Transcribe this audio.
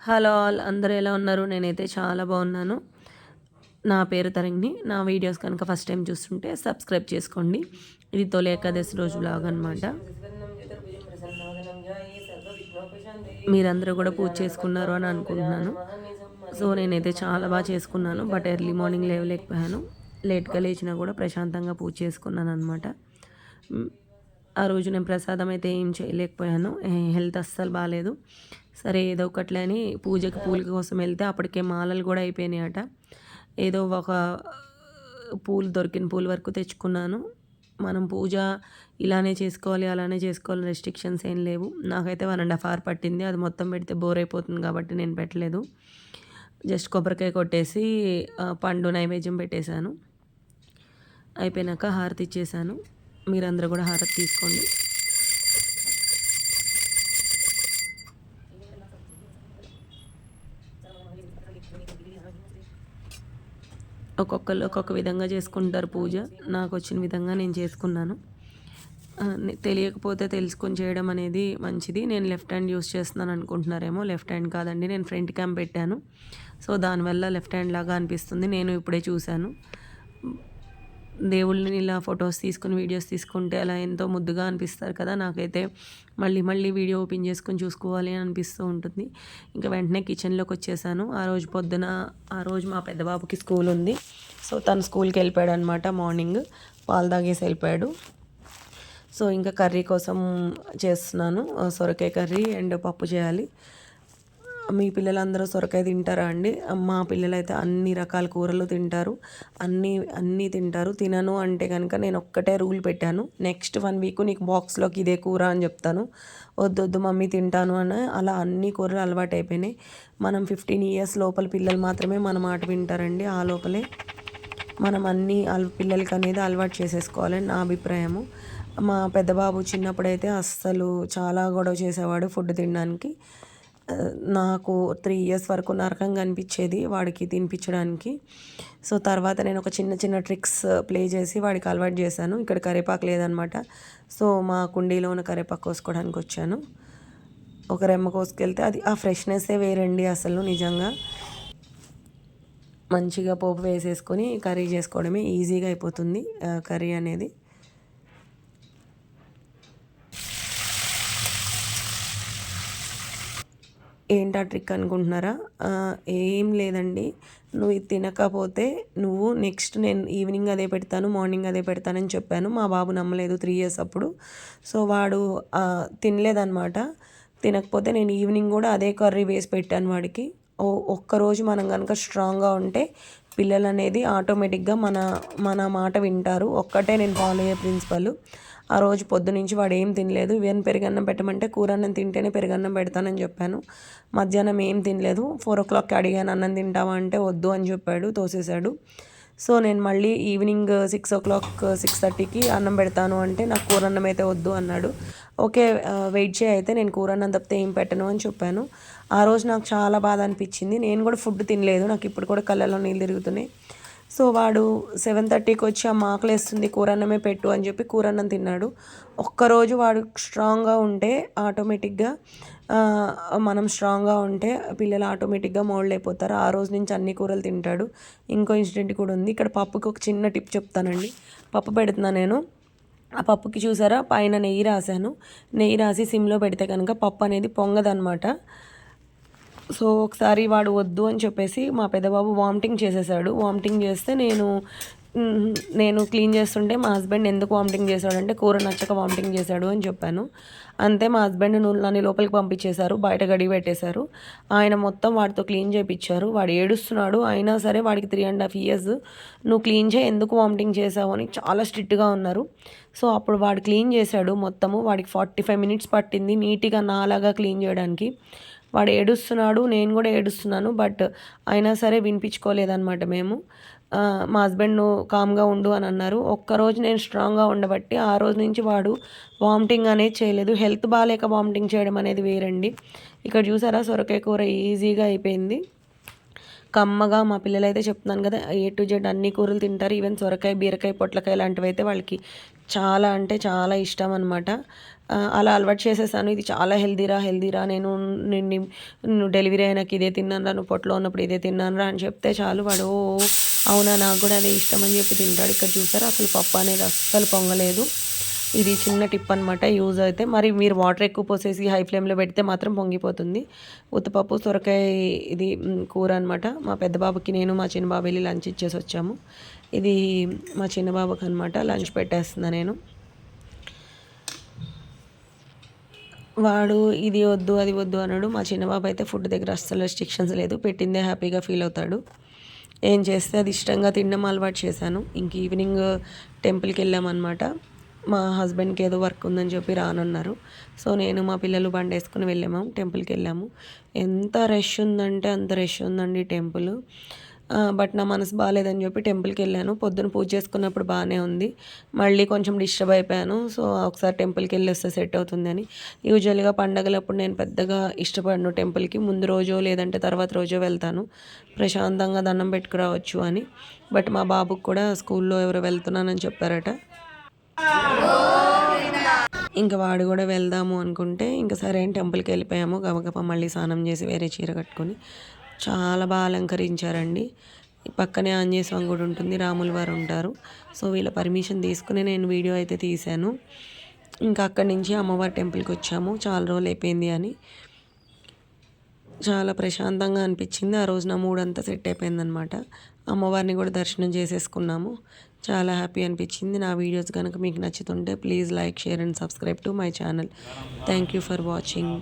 Hello all, అందరూ ఎలా ఉన్నారు? నేనైతే చాలా బాగున్నాను. నా పేరు తరంగిణి. నా వీడియోస్ కనుక ఫస్ట్ టైం చూస్తుంటే సబ్స్క్రైబ్ చేసుకోండి. ఇది తొలి ఏకాదశి రోజు వ్లాగ్ అనమాట. మీరందరూ కూడా పూజ చేసుకున్నారు అని అనుకుంటున్నాను. సో నేనైతే చాలా బాగా చేసుకున్నాను. బట్ ఎర్లీ మార్నింగ్ లేవలేకపోయాను. లేట్గా లేచినా కూడా ప్రశాంతంగా పూజ చేసుకున్నాను అనమాట. ఆ రోజు నేను ప్రసాదం అయితే ఏం చేయలేకపోయాను. హెల్త్ అస్సలు బాగాలేదు. సరే ఏదో ఒకట్లే అని పూజకి పూల కోసం వెళ్తే అప్పటికే మాలలు కూడా అయిపోయినాయి అట. ఏదో ఒక పూలు దొరికిన పూల వరకు తెచ్చుకున్నాను. మనం పూజ ఇలానే చేసుకోవాలి, అలానే చేసుకోవాలి, రెస్ట్రిక్షన్స్ ఏం లేవు. నాకైతే 1.5 hour పట్టింది. అది మొత్తం పెడితే బోర్ అయిపోతుంది కాబట్టి నేను పెట్టలేదు. జస్ట్ కొబ్బరికాయ కొట్టేసి పండు నైవేద్యం పెట్టేశాను. అయిపోయినాక హారతి ఇచ్చేసాను. మీరందరూ కూడా హారతి తీసుకోండి. ఒక్కొక్కరు ఒక్కొక్క విధంగా చేసుకుంటారు పూజ. నాకు వచ్చిన విధంగా నేను చేసుకున్నాను. తెలియకపోతే తెలుసుకొని చేయడం అనేది మంచిది. నేను లెఫ్ట్ హ్యాండ్ యూస్ చేస్తున్నాను అనుకుంటున్నారేమో. లెఫ్ట్ హ్యాండ్ కాదండి, నేను ఫ్రంట్ క్యామ్ పెట్టాను. సో దానివల్ల లెఫ్ట్ హ్యాండ్ లాగా అనిపిస్తుంది. నేను ఇప్పుడే చూశాను. దేవుళ్ళని ఇలా ఫొటోస్ తీసుకుని వీడియోస్ తీసుకుంటే అలా ఎంతో ముద్దుగా అనిపిస్తారు కదా. నాకైతే మళ్ళీ మళ్ళీ వీడియో ఓపెన్ చేసుకొని చూసుకోవాలి అని అనిపిస్తూ ఉంటుంది. ఇంకా వెంటనే కిచెన్లోకి వచ్చేసాను. ఆ రోజు మా పెద్ద బాబుకి స్కూల్ ఉంది. సో తను స్కూల్కి వెళ్ళిపోయాడు అనమాట. మార్నింగ్ పాలు తాగేసి వెళ్ళిపోయాడు. సో ఇంకా కర్రీ కోసం చేస్తున్నాను. సొరకాయ కర్రీ అండ్ పప్పు చేయాలి. మీ పిల్లలందరూ సొరకాయ తింటారా అండి? మా పిల్లలైతే అన్ని రకాల కూరలు తింటారు. అన్నీ తింటారు. తినను అంటే కనుక నేను ఒక్కటే రూల్ పెట్టాను. నెక్స్ట్ 1 week నీకు బాక్స్లోకి ఇదే కూర అని చెప్తాను. వద్దు మమ్మీ తింటాను అని అలా అన్ని కూరలు అలవాటు అయిపోయినాయి. మనం 15 years లోపల పిల్లలు మాత్రమే మన మాట వింటారండి. ఆ లోపలే మనం అన్ని పిల్లలకి అనేది అలవాటు చేసేసుకోవాలని నా అభిప్రాయము. మా పెద్ద బాబు చిన్నప్పుడైతే అస్సలు చాలా గొడవ చేసేవాడు ఫుడ్ తినడానికి. నాకు 3 years వరకు నరకంగా అనిపించేది వాడికి తినిపించడానికి. సో తర్వాత నేను ఒక చిన్న ట్రిక్స్ ప్లే చేసి వాడికి అలవాటు చేశాను. ఇక్కడ కరివేపాకు లేదనమాట. సో మా కుండీలో ఉన్న కరివేపాకు కోసుకోవడానికి వచ్చాను. ఒక రెమ్మ కోసుకెళ్తే అది ఆ ఫ్రెష్నెస్సే వేరండి అసలు నిజంగా. మంచిగా పోపు వేసేసుకొని కర్రీ చేసుకోవడమే ఈజీగా అయిపోతుంది కర్రీ అనేది. ఏంటా ట్రిక్ అనుకుంటున్నారా? ఏం లేదండి. నువ్వు ఇది తినకపోతే నువ్వు నెక్స్ట్ నేను ఈవినింగ్ అదే పెడతాను, మార్నింగ్ అదే పెడతానని చెప్పాను. మా బాబు నమ్మలేదు 3 years అప్పుడు. సో వాడు తినలేదన్నమాట. తినకపోతే నేను ఈవినింగ్ కూడా అదే కర్రీ వేసి పెట్టాను వాడికి. ఒక్కరోజు మనం కనుక స్ట్రాంగ్గా ఉంటే పిల్లలు అనేది ఆటోమేటిక్గా మన మాట వింటారు. ఒక్కటే నేను ఫాలో అయ్యే ప్రిన్సిపల్. ఆ రోజు పొద్దునుంచి వాడు ఏం తినలేదు. ఈవెన్ పెరుగన్నం పెట్టమంటే కూరన్నం తింటేనే పెరుగన్నం పెడతానని చెప్పాను. మధ్యాహ్నం ఏం తినలేదు. 4 o'clockకి అడిగాను అన్నం తింటావా అంటే వద్దు అని చెప్పాడు, తోసేశాడు. సో నేను మళ్ళీ ఈవినింగ్ 6 o'clock 6:30కి అన్నం పెడతాను అంటే నాకు కూరన్నం అయితే వద్దు అన్నాడు. ఓకే వెయిట్ చేయి అయితే నేను కూరన్నం తప్పితే ఏం పెట్టను అని చెప్పాను. ఆ రోజు నాకు చాలా బాధ అనిపించింది. నేను కూడా ఫుడ్ తినలేదు. నాకు ఇప్పుడు కూడా కళ్ళలో నీళ్ళు తిరుగుతున్నాయి. సో వాడు 7:30కి వచ్చి అమ్మ ఆకలేస్తుంది కూరన్నమే పెట్టు అని చెప్పి కూరన్నం తిన్నాడు. ఒక్కరోజు వాడు స్ట్రాంగ్గా ఉంటే ఆటోమేటిక్గా మనం స్ట్రాంగ్గా ఉంటే పిల్లలు ఆటోమేటిక్గా మోల్డ్ అయిపోతారు. ఆ రోజు నుంచి అన్ని కూరలు తింటాడు. ఇంకో ఇన్సిడెంట్ కూడా ఉంది. ఇక్కడ పప్పుకి ఒక చిన్న టిప్ చెప్తానండి. పప్పు పెడుతున్నా నేను. ఆ పప్పుకి చూసారా పైన నెయ్యి రాశాను. నెయ్యి రాసి సిమ్లో పెడితే కనుక పప్పు అనేది పొంగదనమాట. సో ఒకసారి వాడు వద్దు అని చెప్పేసి మా పెద్దబాబు వామిటింగ్ చేసేసాడు. వామిటింగ్ చేస్తే నేను క్లీన్ చేస్తుంటే మా హస్బెండ్ ఎందుకు వామిటింగ్ చేశాడంటే కూర నచ్చక వామిటింగ్ చేశాడు అని చెప్పాను. అంతే మా హస్బెండ్ నన్ను లోపలికి పంపించేశారు. బయట గడిగి పెట్టేశారు. ఆయన మొత్తం వాడితో క్లీన్ చేయించారు. వాడు ఏడుస్తున్నాడు. అయినా సరే వాడికి 3.5 years నువ్వు క్లీన్ చేయి, ఎందుకు వామిటింగ్ చేసావు అని చాలా స్ట్రిక్ట్గా ఉన్నారు. సో అప్పుడు వాడు క్లీన్ చేశాడు మొత్తము. వాడికి 45 minutes పట్టింది నీట్గా నాలాగా క్లీన్ చేయడానికి. వాడు ఏడుస్తున్నాడు, నేను కూడా ఏడుస్తున్నాను. బట్ అయినా సరే వినిపించుకోలేదన్నమాట మేము. మా హస్బెండ్ నువ్వు కామ్గా ఉండు అని అన్నారు. ఒక్కరోజు నేను స్ట్రాంగ్గా ఉండబట్టి ఆ రోజు నుంచి వాడు వామిటింగ్ అనేది చేయలేదు. హెల్త్ బాగాలేక వామిటింగ్ చేయడం అనేది వేరండి. ఇక్కడ చూసారా సొరకాయ కూర ఈజీగా అయిపోయింది. కమ్మగా మా పిల్లలైతే చెప్తున్నాను కదా A to Z అన్ని కూరలు తింటారు. ఈవెన్ సొరకాయ, బీరకాయ, పొట్లకాయ లాంటివి అయితే వాళ్ళకి చాలా అంటే చాలా ఇష్టం అనమాట. అలా అలవాటు చేసేసాను. ఇది చాలా హెల్తీరా నువ్వు డెలివరీ అయినాక ఇదే తిన్నానురా, నువ్వు పొట్టలో ఉన్నప్పుడు ఇదే తిన్నానురా అని చెప్తే చాలు వాడు అవునా నాకు కూడా అదే ఇష్టం అని చెప్పి తింటాడు. ఇక్కడ చూసారా అసలు పప్పు అనేది అస్సలు పొంగలేదు. ఇది చిన్న టిప్ అనమాట, యూజ్ అయితే. మరి మీరు వాటర్ ఎక్కువ పోసేసి హై ఫ్లేమ్లో పెడితే మాత్రం పొంగిపోతుంది. ఉత్తపప్పు సొరకాయ ఇది కూర అనమాట. మా పెద్ద బాబుకి నేను మా చిన్న బాబు వెళ్ళి లంచ్ ఇచ్చేసి వచ్చాము. ఇది మా చిన్న బాబుకి అనమాట లంచ్ పెట్టేస్తున్నా నేను. వాడు ఇది వద్దు అది వద్దు అన్నాడు. మా చిన్న బాబు అయితే ఫుడ్ దగ్గర అస్సలు రెస్ట్రిక్షన్స్ లేదు, పెట్టిందే హ్యాపీగా ఫీల్ అవుతాడు. ఏం చేస్తే అది ఇష్టంగా తినడం అలవాటు చేశాను. ఇంక ఈవినింగ్ టెంపుల్కి వెళ్ళామన్నమాట. మా హస్బెండ్కి ఏదో వర్క్ ఉందని చెప్పి రానన్నారు. సో నేను మా పిల్లలు బండి వేసుకుని వెళ్ళాము, టెంపుల్కి వెళ్ళాము. ఎంత రష్ ఉందంటే అంత రష్ ఉందండి టెంపుల్. బట్ నా మనసు బాగాలేదని చెప్పి టెంపుల్కి వెళ్ళాను. పొద్దున పూజ చేసుకున్నప్పుడు బాగానే ఉంది, మళ్ళీ కొంచెం డిస్టర్బ్ అయిపోయాను. సో ఒకసారి టెంపుల్కి వెళ్ళి వస్తే సెట్ అవుతుందని. యూజువల్గా పండగలప్పుడు నేను పెద్దగా ఇష్టపడను టెంపుల్కి, ముందు రోజో లేదంటే తర్వాత రోజో వెళ్తాను ప్రశాంతంగా దండం పెట్టుకురావచ్చు అని. బట్ మా బాబుకి కూడా స్కూల్లో ఎవరో వెళ్తున్నానని చెప్పారట. ఇంకా వాడు కూడా వెళ్దాము అనుకుంటే ఇంకా సరే అని టెంపుల్కి వెళ్ళిపోయాము. గబగబా మళ్ళీ స్నానం చేసి వేరే చీర కట్టుకొని చాలా బాగా అలంకరించారండి. పక్కనే ఆంజనేయ స్వామి గుడి ఉంటుంది, రాముల వారు ఉంటారు. సో వీళ్ళ పర్మిషన్ తీసుకుని నేను వీడియో అయితే తీశాను. ఇంకా అక్కడి నుంచి అమ్మవారి టెంపుల్కి వచ్చాము, చాలా రోజులు అయిపోయింది అని. చాలా ప్రశాంతంగా అనిపించింది. ఆ రోజు నా మూడ్ అంతా సెట్ అయిపోయిందనమాట. అమ్మవారిని కూడా దర్శనం చేసేసుకున్నాము. చాలా హ్యాపీ అనిపించింది. నా వీడియోస్ కనుక మీకు నచ్చుతుంటే please like, share and subscribe to my channel. Thank you for watching.